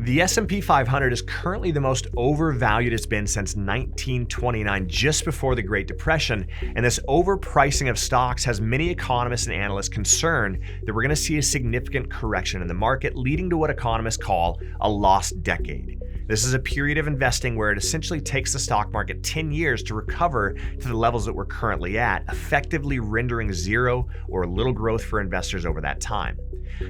The S&P 500 is currently the most overvalued it's been since 1929, just before the Great Depression, and this overpricing of stocks has many economists and analysts concerned that we're going to see a significant correction in the market, leading to what economists call a lost decade. This is a period of investing where it essentially takes the stock market 10 years to recover to the levels that we're currently at, effectively rendering zero or little growth for investors over that time.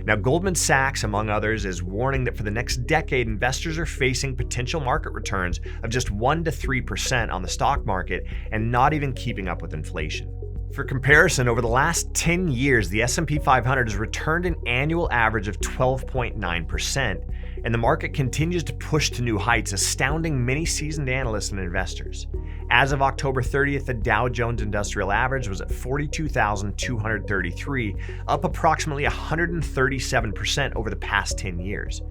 Now, Goldman Sachs, among others, is warning that for the next decade, investors are facing potential market returns of just 1 to 3% on the stock market and not even keeping up with inflation. For comparison, over the last 10 years, the S&P 500 has returned an annual average of 12.9%, and the market continues to push to new heights, astounding many seasoned analysts and investors. As of October 30th, the Dow Jones Industrial Average was at 42,233, up approximately 137% over the past 10 years.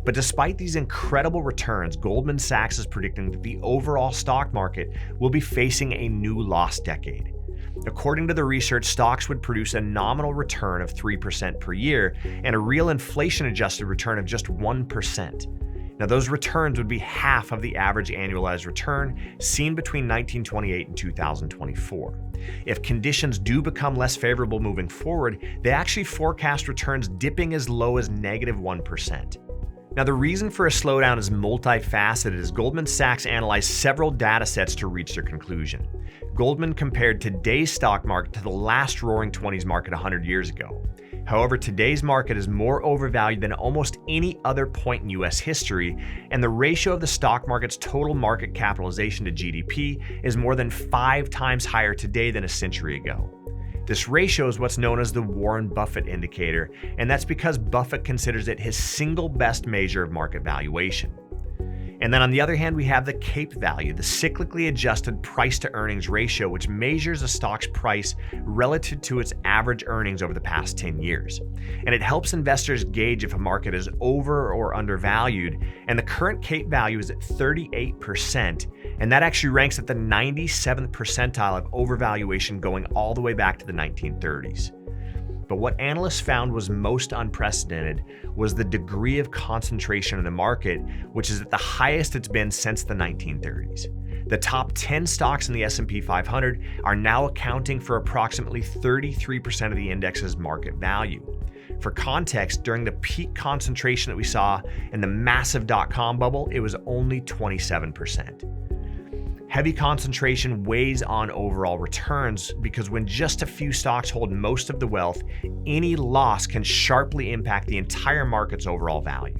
But despite these incredible returns, Goldman Sachs is predicting that the overall stock market will be facing a new lost decade. According to the research, stocks would produce a nominal return of 3% per year and a real inflation-adjusted return of just 1%. Now, those returns would be half of the average annualized return seen between 1928 and 2024. If conditions do become less favorable moving forward, they actually forecast returns dipping as low as negative 1%. Now, the reason for a slowdown is multifaceted, as Goldman Sachs analyzed several data sets to reach their conclusion. Goldman compared today's stock market to the last roaring 20s market 100 years ago. However, today's market is more overvalued than almost any other point in U.S. history, and the ratio of the stock market's total market capitalization to GDP is more than 5 times higher today than a century ago. This ratio is what's known as the Warren Buffett indicator, and that's because Buffett considers it his single best measure of market valuation. And then on the other hand, we have the CAPE value, the cyclically adjusted price to earnings ratio, which measures a stock's price relative to its average earnings over the past 10 years. And it helps investors gauge if a market is over or undervalued. And the current CAPE value is at 38%. And that actually ranks at the 97th percentile of overvaluation, going all the way back to the 1930s. But what analysts found was most unprecedented was the degree of concentration in the market, which is at the highest it's been since the 1930s. The top 10 stocks in the S&P 500 are now accounting for approximately 33% of the index's market value. For context, during the peak concentration that we saw in the massive dot-com bubble, it was only 27%. Heavy concentration weighs on overall returns because when just a few stocks hold most of the wealth, any loss can sharply impact the entire market's overall value.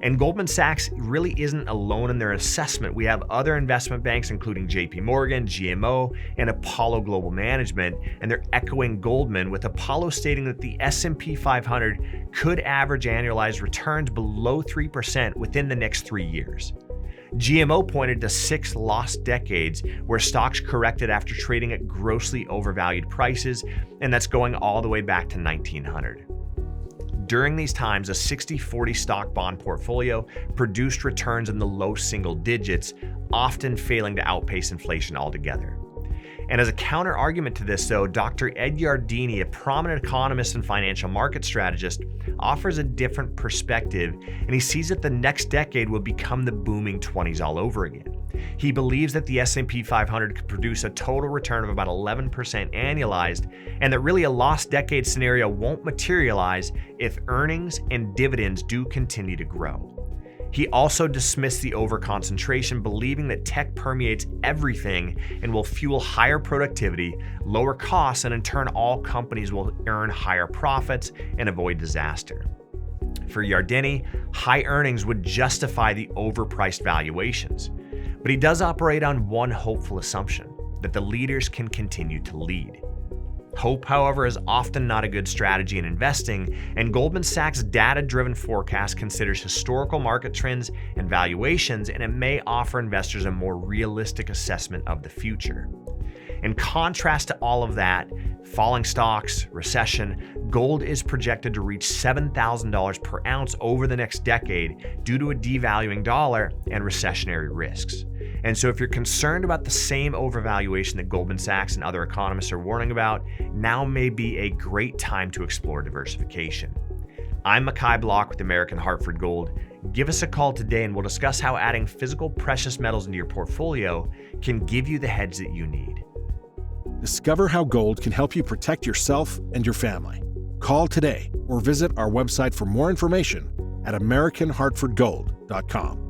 And Goldman Sachs really isn't alone in their assessment. We have other investment banks, including JP Morgan, GMO, and Apollo Global Management, and they're echoing Goldman, with Apollo stating that the S&P 500 could average annualized returns below 3% within the next 3 years. GMO pointed to 6 lost decades where stocks corrected after trading at grossly overvalued prices, and that's going all the way back to 1900. During these times, a 60-40 stock bond portfolio produced returns in the low single digits, often failing to outpace inflation altogether. And as a counter argument to this, though, Dr. Ed Yardeni, a prominent economist and financial market strategist, offers a different perspective, and he sees that the next decade will become the booming 20s all over again. He believes that the S&P 500 could produce a total return of about 11% annualized, and that really a lost decade scenario won't materialize if earnings and dividends do continue to grow. He also dismissed the overconcentration, believing that tech permeates everything and will fuel higher productivity, lower costs, and in turn all companies will earn higher profits and avoid disaster. For Yardeni, high earnings would justify the overpriced valuations. But he does operate on one hopeful assumption, that the leaders can continue to lead. Hope, however, is often not a good strategy in investing, and Goldman Sachs' data-driven forecast considers historical market trends and valuations, and it may offer investors a more realistic assessment of the future. In contrast to all of that, falling stocks, recession, gold is projected to reach $7,000 per ounce over the next decade due to a devaluing dollar and recessionary risks. And so if you're concerned about the same overvaluation that Goldman Sachs and other economists are warning about, now may be a great time to explore diversification. I'm Makai Block with American Hartford Gold. Give us a call today and we'll discuss how adding physical precious metals into your portfolio can give you the hedge that you need. Discover how gold can help you protect yourself and your family. Call today or visit our website for more information at AmericanHartfordGold.com.